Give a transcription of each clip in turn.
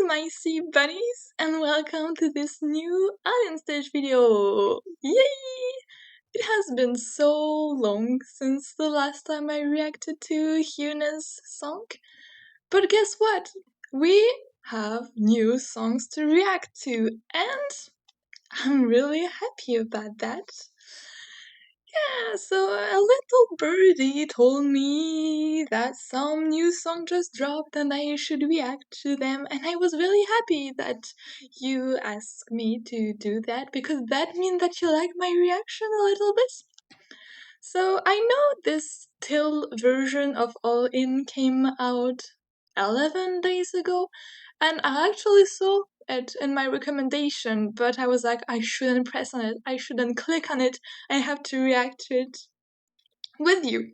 my sea bunnies, and welcome to this new audience stage video! Yay! It has been so long since the last time I reacted to Hyuna's song, but guess what? We have new songs to react to, and I'm really happy about that. Yeah, so a little birdie told me that some new song just dropped and I should react to them, and I was really happy that you asked me to do that because that means that you like my reaction a little bit. So I know this Till version of All In came out 11 days ago, and I actually saw it in my recommendation, but I was like, I shouldn't press on it, I shouldn't click on it, I have to react to it with you.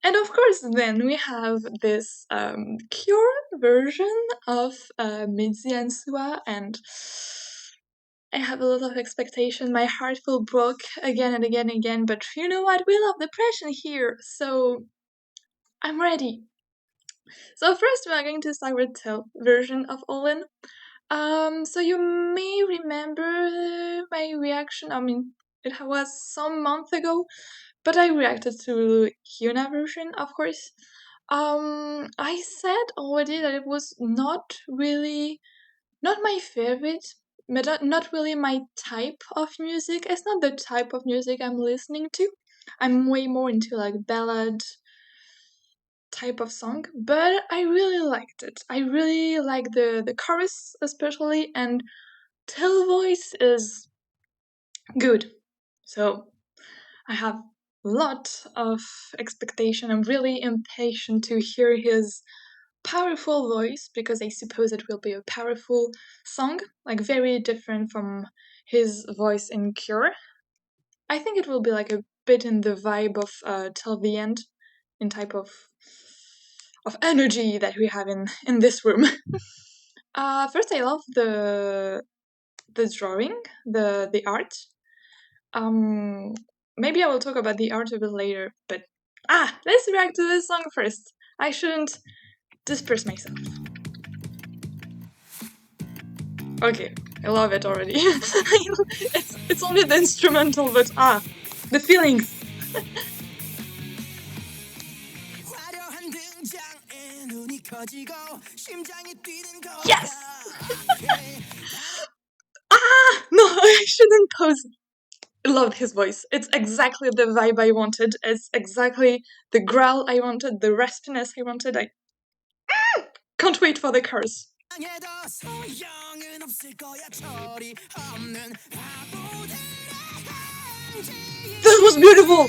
And of course, then we have this Cure version of MiziSua, and I have a lot of expectation. My heart will broke again and again and again, but you know what? We love depression here, so I'm ready. So first, we are going to start with Till version of All In. So you may remember my reaction. I mean, it was some month ago, but I reacted to Hyuna version, of course. I said already that it was not my favorite, but not really my type of music. It's not the type of music I'm listening to. I'm way more into like ballad type of song, but I really liked it. I really like the chorus especially, and Till voice is good. So I have a lot of expectation. I'm really impatient to hear his powerful voice because I suppose it will be a powerful song, like very different from his voice in Cure. I think it will be like a bit in the vibe of Till the End, in type of energy that we have in this room. First, I love the drawing, the art. Maybe I will talk about the art a bit later, but let's react to this song first. I shouldn't disperse myself. Okay, I love it already. it's only the instrumental, but the feelings. Yes! No, I shouldn't pause. I love his voice. It's exactly the vibe I wanted. It's exactly the growl I wanted, the raspiness I wanted. I can't wait for the chorus. This was beautiful!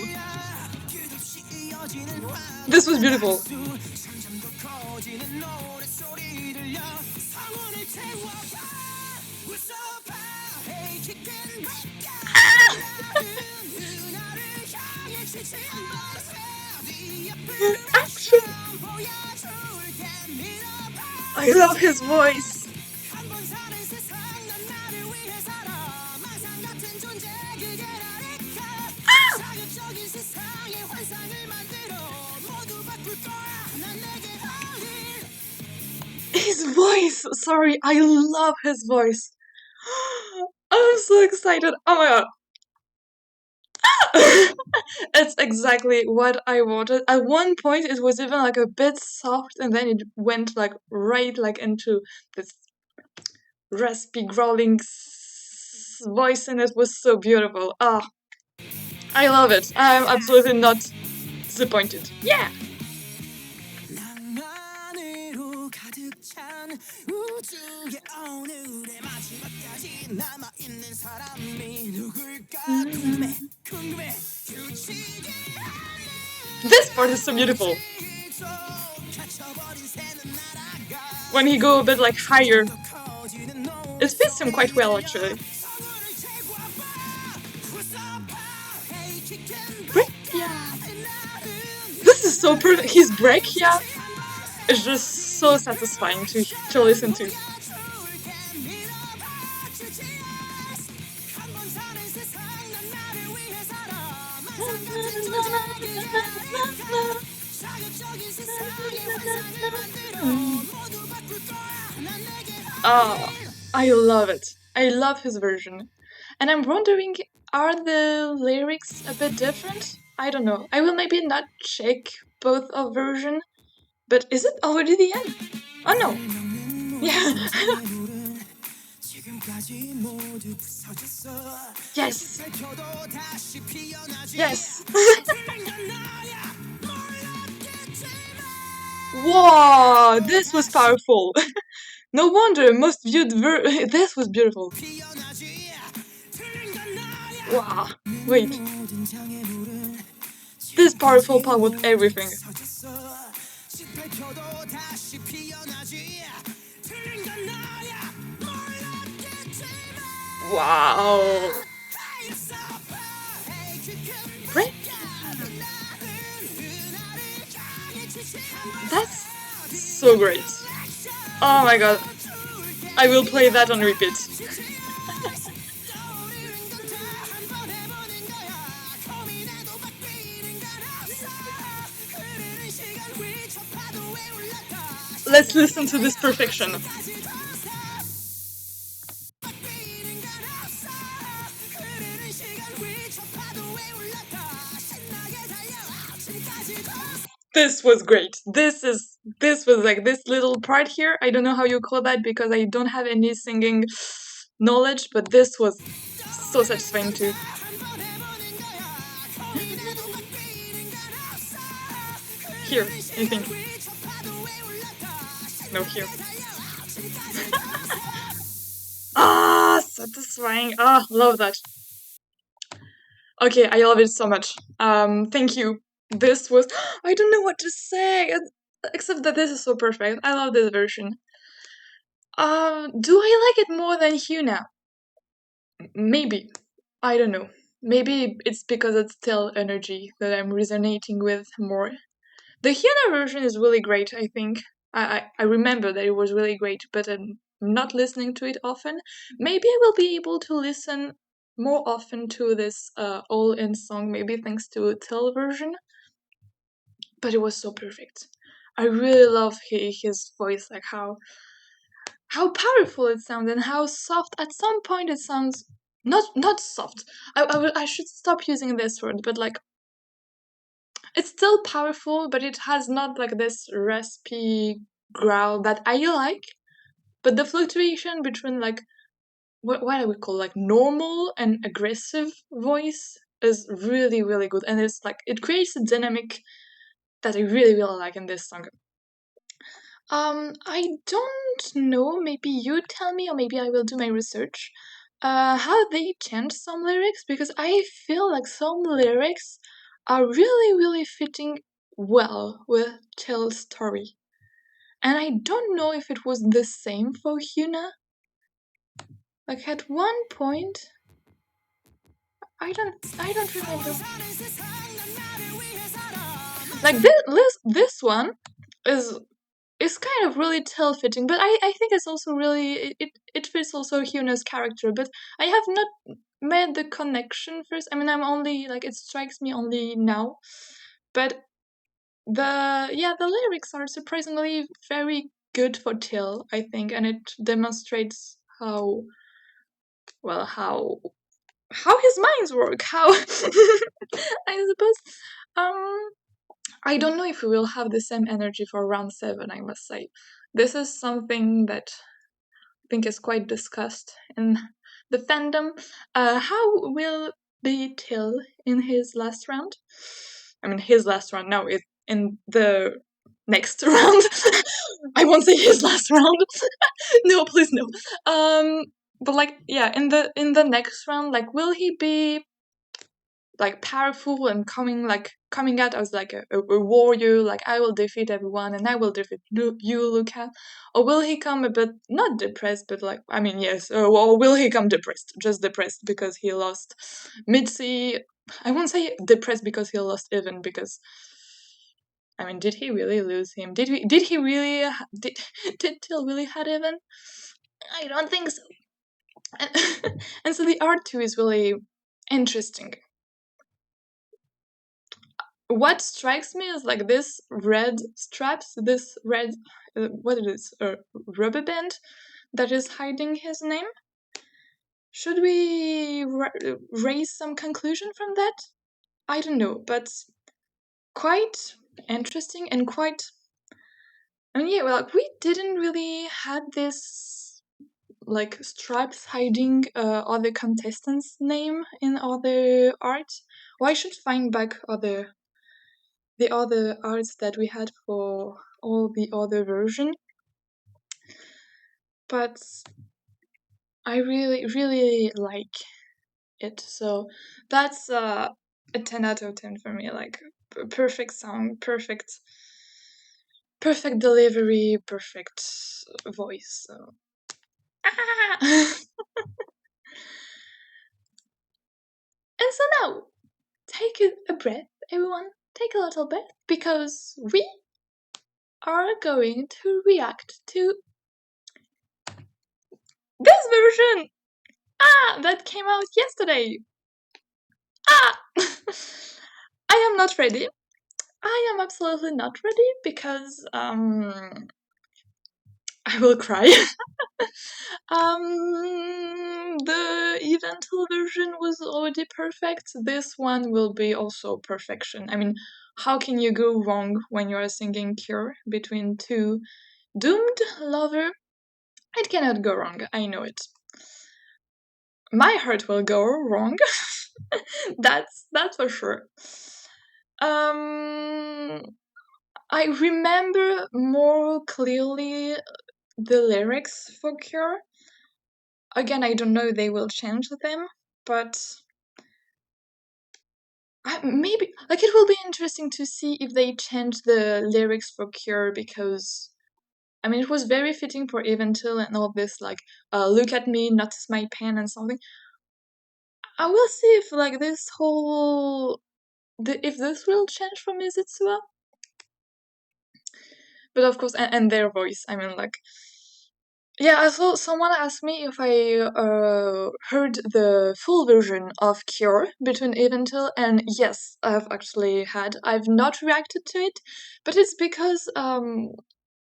This was beautiful. Action! I love his voice. His voice! Sorry, I love his voice. I'm so excited. Oh my god. It's exactly what I wanted. At one point it was even like a bit soft, and then it went like right like into this raspy growling voice, and it was so beautiful. I love it. I'm absolutely not disappointed. Yeah! This part is so beautiful. When he go a bit like higher, it fits him quite well actually. This is so perfect. His break, is just so satisfying to listen to. I love it. I love his version. And I'm wondering, are the lyrics a bit different? I don't know. I will maybe not check both of version, but is it already the end? Oh no. Yeah. Yes. Yes. Wow, this was powerful. No wonder most viewed this was beautiful. Wow. Wait. This powerful part with everything. Wow. Right? That's so great. Oh my god. I will play that on repeat. Let's listen to this perfection. This was great. This was like this little part here. I don't know how you call that because I don't have any singing knowledge, but this was so satisfying too. Here, I think. No, here. Ah, satisfying. Ah, love that. Okay, I love it so much. Thank you. This was. I don't know what to say, except that this is so perfect. I love this version. Do I like it more than Huna? Maybe. I don't know. Maybe it's because it's still energy that I'm resonating with more. The Hyuna version is really great, I think. I remember that it was really great, but I'm not listening to it often. Maybe I will be able to listen more often to this all in song, maybe thanks to Till version. But it was so perfect. I really love his voice, like how powerful it sounds and how soft. At some point, it sounds not soft. I should stop using this word, but like it's still powerful, but it has not like this raspy growl that I like. But the fluctuation between like what I would call like normal and aggressive voice is really really good, and it's like it creates a dynamic that I really really like in this song. I don't know. Maybe you tell me, or maybe I will do my research. How they changed some lyrics because I feel like some lyrics are really, really fitting well with Tell's story, and I don't know if it was the same for Hyuna. Like at one point, I don't remember. Like this one is kind of really tail fitting, but I think it's also really it fits also Hyuna's character, but I have not made the connection first. I mean, I'm only like it strikes me only now, but the lyrics are surprisingly very good for Till, I think, and it demonstrates how well how his minds work, how I suppose. Um, I don't know if we will have the same energy for round 7, I must say. This is something that I think is quite discussed in the fandom. How will be Till in his last round? I mean, his last round, no, it, in the next round. I won't say his last round. No, please no. But like, yeah, in the next round, like, will he be like powerful and coming out as like a warrior, like I will defeat everyone and I will defeat you, Luca, or will he come a bit not depressed, but like I mean yes, or will he come depressed, just depressed because he lost Mitzi? I won't say depressed because he lost Evan, because I mean, did he really lose him? Did he really did Till really had Evan? I don't think so. And so the art too is really interesting. What strikes me is like this red straps, this red what it is, rubber band that is hiding his name? Should we raise some conclusion from that? I don't know, but quite interesting and quite... I mean, yeah, well, we didn't really had this like stripes hiding other contestants' name in other art. Well, I should find back the other arts that we had for all the other version. But I really, really like it. So that's a 10 out of 10 for me. Like perfect song, perfect delivery, perfect voice. So. Ah! And so now, take a breath, everyone. Take a little breath, because we are going to react to this version! That came out yesterday! I am not ready. I am absolutely not ready, because, I will cry. The eventual version was already perfect. This one will be also perfection. I mean, how can you go wrong when you are singing Cure between two doomed lovers? It cannot go wrong, I know it. My heart will go wrong. That's for sure. I remember more clearly the lyrics for Cure. Again, I don't know if they will change them, but maybe, like, it will be interesting to see if they change the lyrics for Cure, because I mean, it was very fitting for Eventil and all this, like, look at me, notice my pain and something. I will see if, like, this whole... if this will change for MiziSua. But of course, and their voice, I mean, like... Yeah, I saw someone asked me if I heard the full version of Cure between Eventil, and yes, I've actually had. I've not reacted to it, but it's because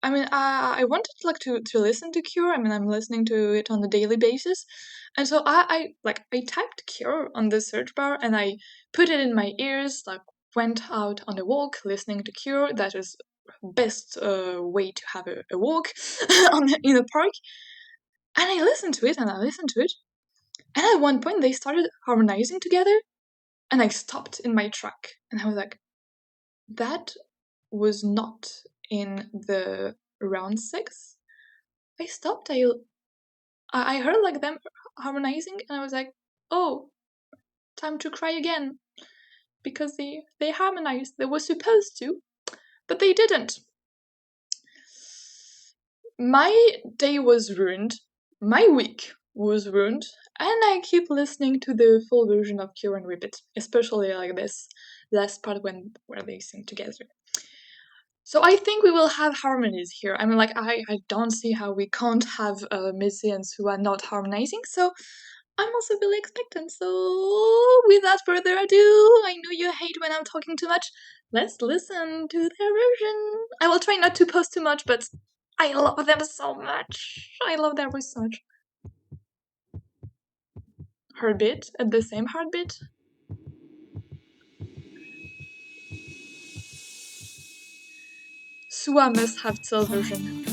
I mean, I wanted like to listen to Cure. I mean, I'm listening to it on a daily basis, and so I typed Cure on the search bar and I put it in my ears, like went out on a walk listening to Cure. That is best way to have a walk in a park. And I listened to it and I listened to it, and at one point they started harmonizing together, and I stopped in my track and I was like, that was not in the round 6. I stopped. I heard like them harmonizing, and I was like, oh, time to cry again, because they harmonized. They were supposed to, but they didn't. My day was ruined. My week was ruined, and I keep listening to the full version of Cure and repeat, especially like this last part where they sing together. So I think we will have harmonies here. I mean, like, I don't see how we can't have Mizi and Sua not harmonizing, so I'm also really expectant. So without further ado, I know you hate when I'm talking too much. Let's listen to their version. I will try not to post too much, but I love them so much. I love their voice so much. Heartbeat, at the same heartbeat. Sua must have Till version.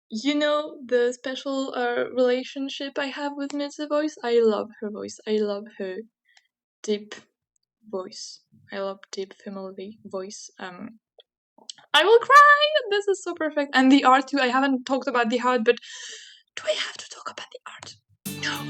You know the special relationship I have with Mizi's voice? I love her voice. I love her deep voice. I love deep female voice. I will cry! This is so perfect. And the art too. I haven't talked about the art, but do I have to talk about the art? No.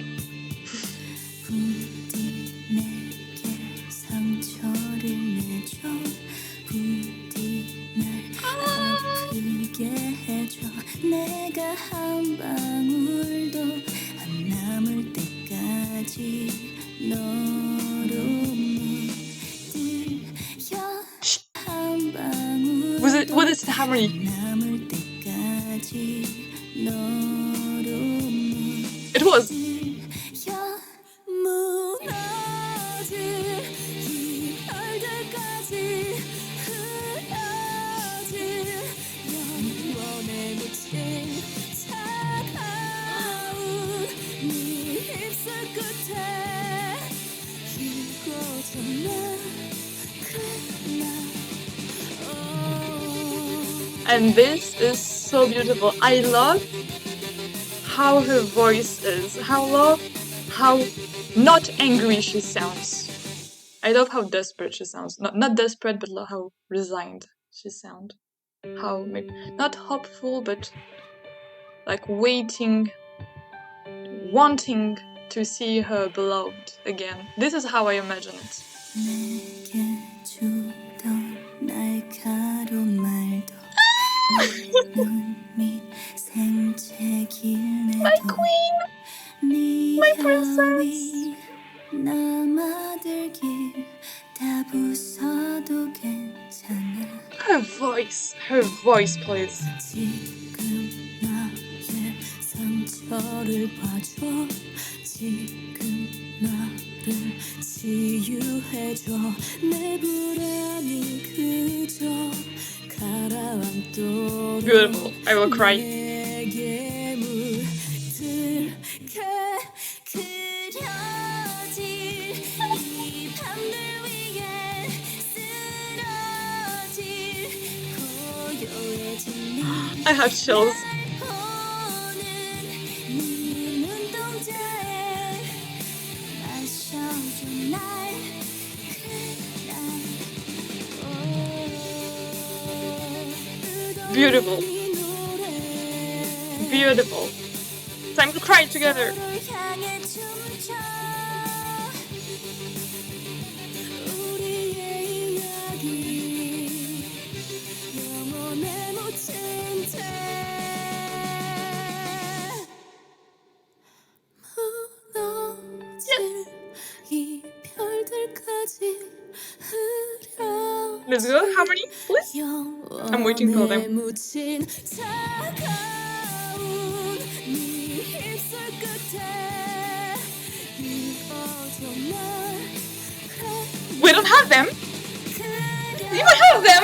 the harmony. It was. And this is so beautiful. I love how her voice is. I love how not angry she sounds. I love how desperate she sounds. Not desperate, but how resigned she sounds. How maybe not hopeful, but like waiting, wanting to see her beloved again. This is how I imagine it. My queen! My princess! Her voice, please. Beautiful. I will cry. I have chills. Beautiful. Beautiful. Time to cry together. Let's go, harmony, please. I'm waiting for them. We don't have them. You might have them.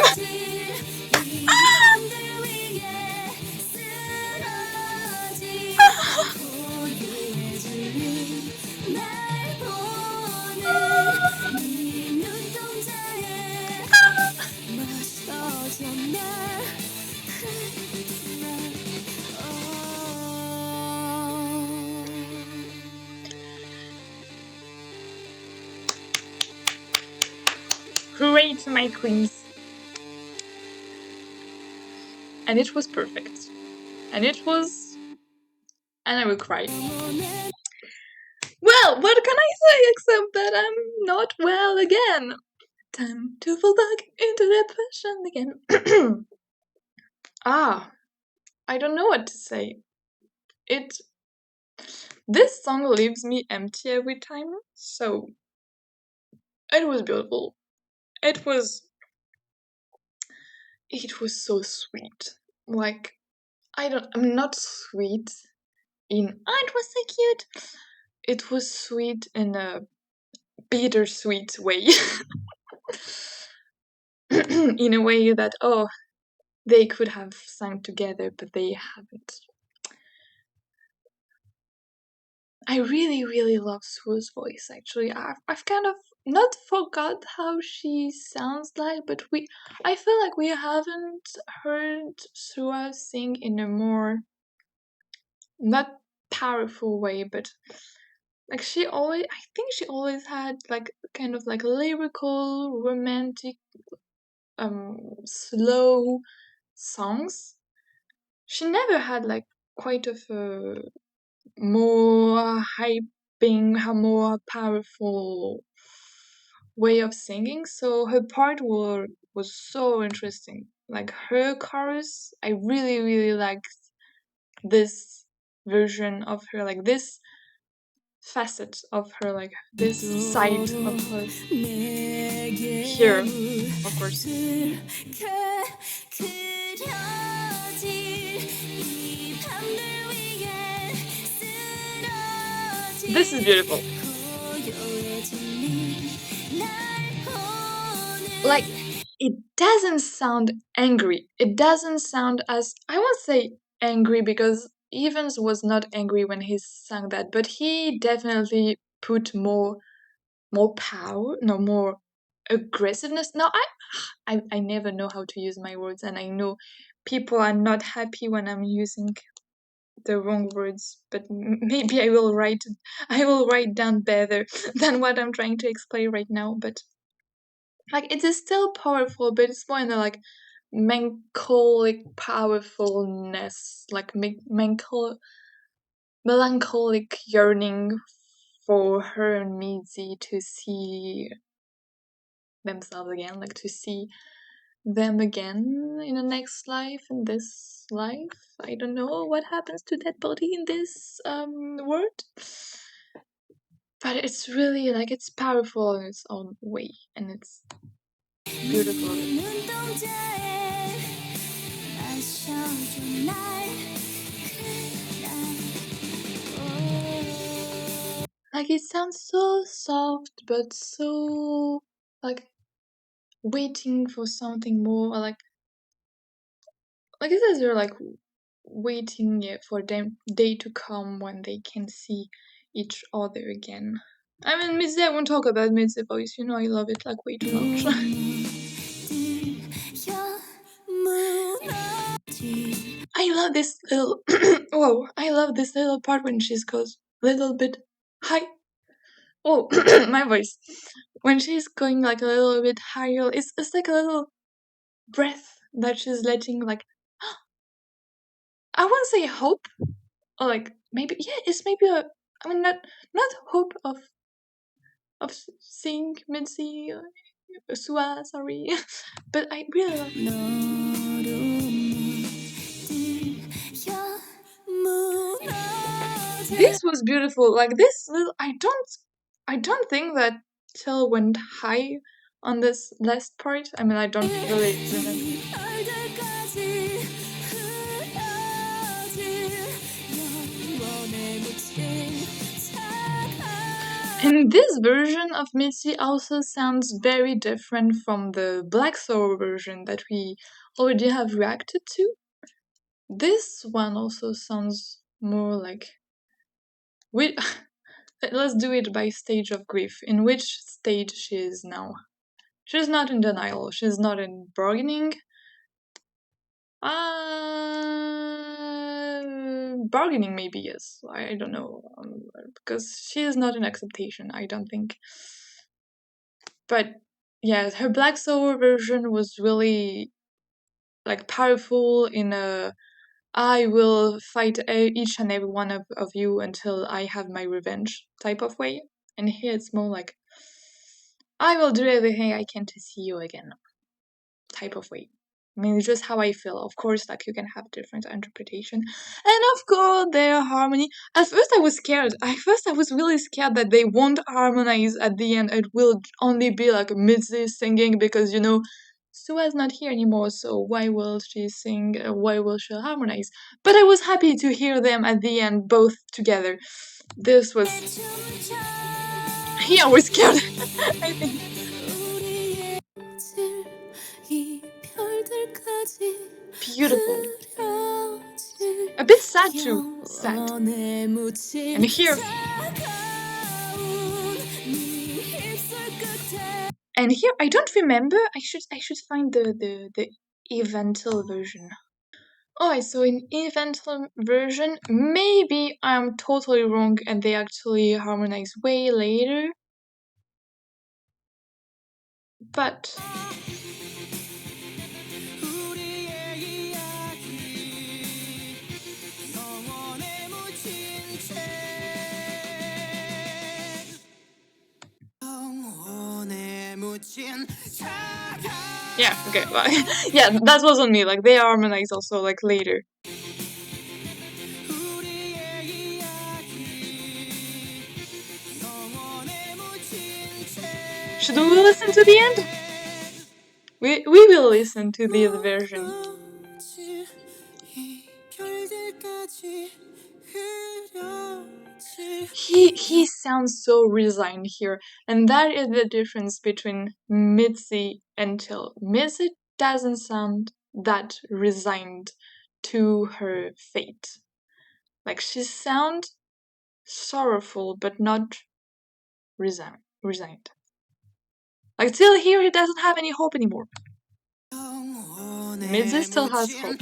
Hooray to my queens. And it was perfect. And I will cry. Well, what can I say except that I'm not well again? Time to fall back into depression again. I don't know what to say. This song leaves me empty every time, so it was beautiful. It was so sweet. Like, I'm not sweet in, it was so cute. It was sweet in a bittersweet way. In a way that, they could have sung together, but they haven't. I really, really love Sua's voice, actually. I've kind of not forgot how she sounds like, but I feel like we haven't heard Sua sing in a more, not powerful way, but like I think she always had like kind of like lyrical, romantic, slow songs. She never had like quite of a more hyping, a more powerful way of singing. So her part was so interesting. Like her chorus, I really, really liked this version of her, like this facet of her, like this side of her. Here, of course. This is beautiful. Like, it doesn't sound angry. It doesn't sound as, I won't say angry because Evans was not angry when he sang that, but he definitely put more power, no, more aggressiveness. No, I never know how to use my words, and I know people are not happy when I'm using the wrong words, but maybe I will write down better than what I'm trying to explain right now. But like, it is still powerful, but it's more in the like melancholic powerfulness, like melancholic yearning for her and Mizi to see themselves again, like to see them again in the next life, in this life. I don't know what happens to that body in this world, but it's really like, it's powerful in its own way, and it's beautiful. Like, it sounds so soft, but so like waiting for something more, or like it says they're like waiting for them day to come when they can see each other again. I mean, Mizi, I won't talk about Mizi voice. You know, I love it like way too much. I love this little whoa! I love this little part when she goes a little bit high. Oh, my voice. When she's going like a little bit higher, it's like a little breath that she's letting, like, I won't say hope, or like maybe, yeah, it's maybe a, I mean, not hope of seeing Mitzi Sua, sorry, but I really love. This was beautiful. Like, this little, I don't think that Till went high on this last part. I mean, I don't really remember. And this version of Mitzi also sounds very different from the Black Soul version that we already have reacted to. This one also sounds more like... Let's do it by stage of grief. In which stage she is now? She's not in denial. She's not in bargaining. Bargaining maybe, yes. I don't know. Because she is not in acceptation, I don't think. But yeah, her Black Soul version was really like powerful in a I will fight each and every one of you until I have my revenge type of way. And here it's more like, I will do everything I can to see you again type of way. I mean, it's just how I feel. Of course, like, you can have different interpretation. And of course, their harmony. At first, I was scared. At first, I was really scared that they won't harmonize at the end. It will only be like Mitzi singing because, you know, Sua's not here anymore, so why will she sing? Why will she harmonize? But I was happy to hear them at the end, both together. This was... Here I was scared, I think. Beautiful. A bit sad too. Sad. And here... And here, I don't remember. I should find the eventual version. Alright, so in eventual version, maybe I'm totally wrong and they actually harmonize way later. But... yeah, okay, well, yeah, that was on me, like, they harmonize also, like, later. Should we listen to the end? We will listen to the other version. he sounds so resigned here, and that is the difference between Mitzi and Till. Mitzi doesn't sound that resigned to her fate. Like, she sounds sorrowful, but not resigned. Like, Till here, he doesn't have any hope anymore. Mitzi still has hope.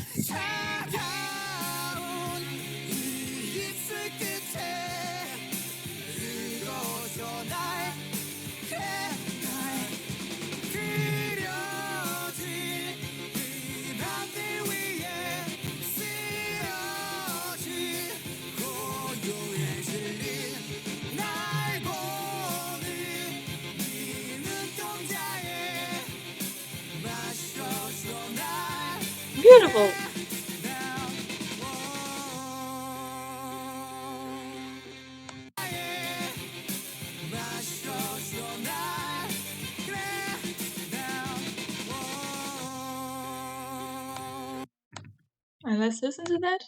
Beautiful. And let's listen to that.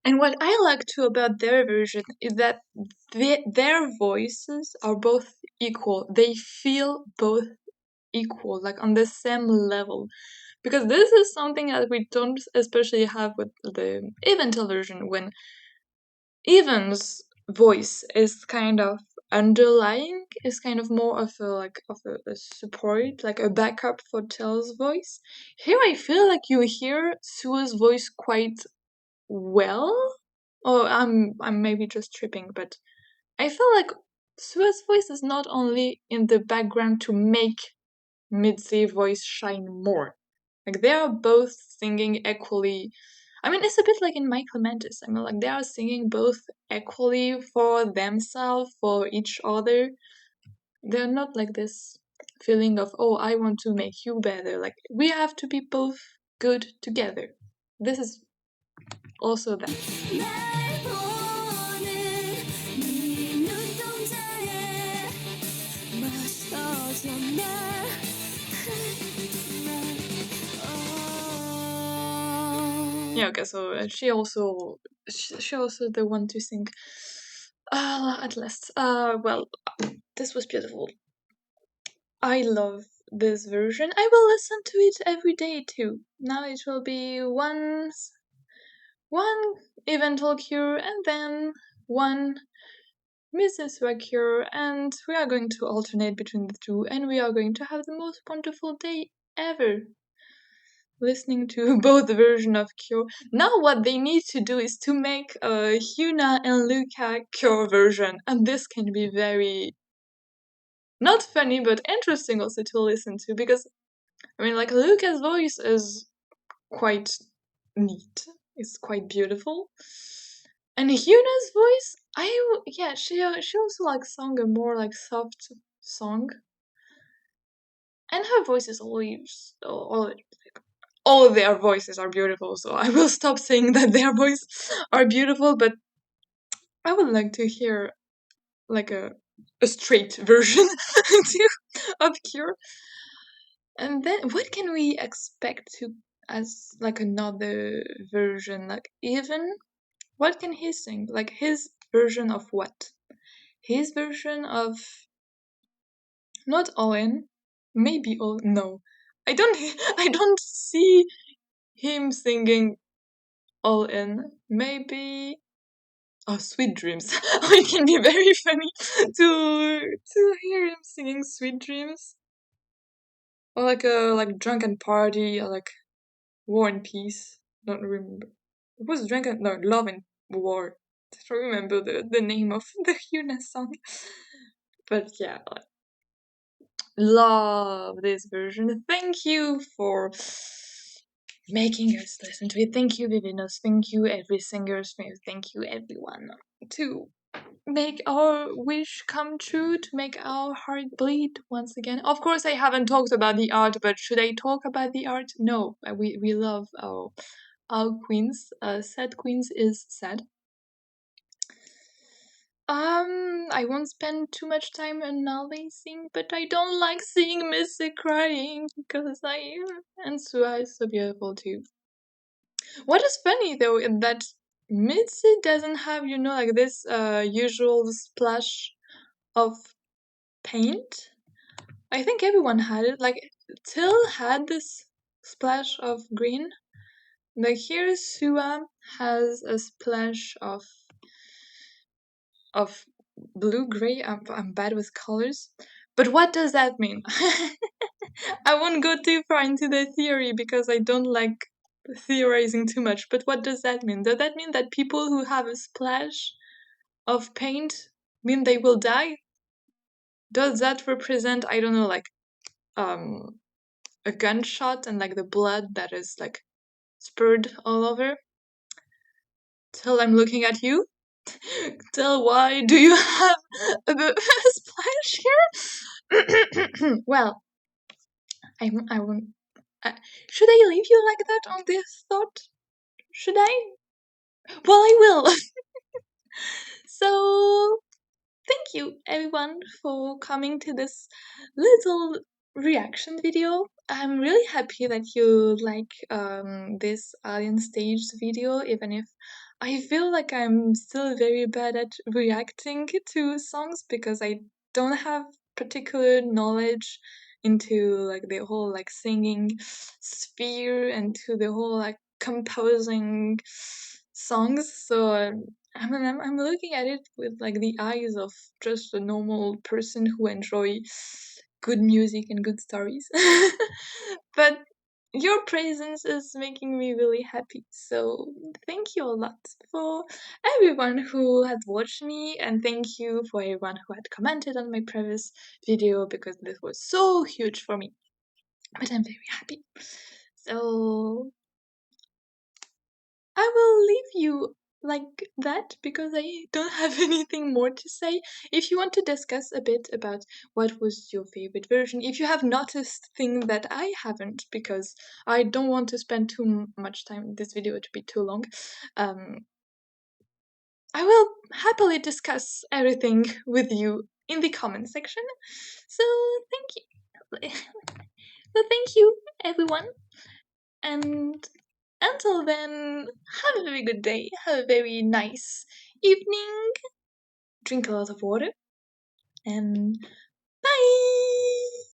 And what I like too about their version is that their voices are both equal. They feel both equal, like on the same level. Because this is something that we don't especially have with the Eventil version, when Evan's voice is kind of underlying, is kind of more of a support, like a backup for Tell's voice. Here I feel like you hear Sua's voice quite well. Or I'm maybe just tripping, but I feel like Sua's voice is not only in the background to make Mitzi's voice shine more. Like, they are both singing equally. I mean, it's a bit like in My Clementis. I mean, like, they are singing both equally for themselves, for each other. They're not like this feeling of, oh, I want to make you better. Like, we have to be both good together. This is also that. Yeah, okay, so she also the one to sing at last. Well, this was beautiful. I love this version. I will listen to it every day too. Now it will be one Eventil Cure and then one MiziSua Cure, and we are going to alternate between the two, and we are going to have the most wonderful day ever listening to both versions of Cure. Now what they need to do is to make a Hyuna and Luca Cure version, and this can be very not funny but interesting also to listen to, because I mean, like, Luca's voice is quite neat, it's quite beautiful, and Hyuna's voice, she also like sung a more like soft song, and her voice is always all their voices are beautiful, so I will stop saying that their voices are beautiful, but I would like to hear like a straight version of Cure. And then what can we expect to as like another version? Like, even what can he sing? Like, his version of what? His version of not All In, maybe All no. I don't see him singing All In. Maybe Sweet Dreams. It can be very funny to hear him singing Sweet Dreams. Or like a Drunken Party, or like War and Peace. Don't remember. It was Love and War. I don't remember the name of the Hyuna song. But yeah, love this version. Thank you for making us listen to it. Thank you, Vivinos. Thank you, every singer. Thank you, everyone, to make our wish come true, to make our heart bleed once again. Of course, I haven't talked about the art, but should I talk about the art? No, we love our queens. Sad Queens is sad. I won't spend too much time analyzing, but I don't like seeing Mizi crying because and Sua is so beautiful too. What is funny though is that Mizi doesn't have, like this usual splash of paint. I think everyone had it. Like Till had this splash of green. Like here Sua has a splash of blue-gray. I'm bad with colors. But what does that mean? I won't go too far into the theory because I don't like theorizing too much. But what does that mean? Does that mean that people who have a splash of paint mean they will die? Does that represent, I don't know, like a gunshot and like the blood that is like spurred all over? Till I'm looking at you. Till why do you have a splash here? Well, I won't. Should I leave you like that on this thought? Should I? Well, I will. So, thank you everyone for coming to this little reaction video. I'm really happy that you like this Alien Stage video, even if I feel like I'm still very bad at reacting to songs because I don't have particular knowledge into like the whole like singing sphere and to the whole like composing songs. So I'm looking at it with like the eyes of just a normal person who enjoy good music and good stories. But your presence is making me really happy. So thank you a lot for everyone who has watched me, and thank you for everyone who had commented on my previous video because this was so huge for me. But I'm very happy. So I will leave you like that because I don't have anything more to say. If you want to discuss a bit about what was your favorite version, if you have noticed things that I haven't, because I don't want to spend too much time this video to be too long, I will happily discuss everything with you in the comment section. So thank you. So thank you everyone, and until then, have a very good day, have a very nice evening, drink a lot of water, and bye!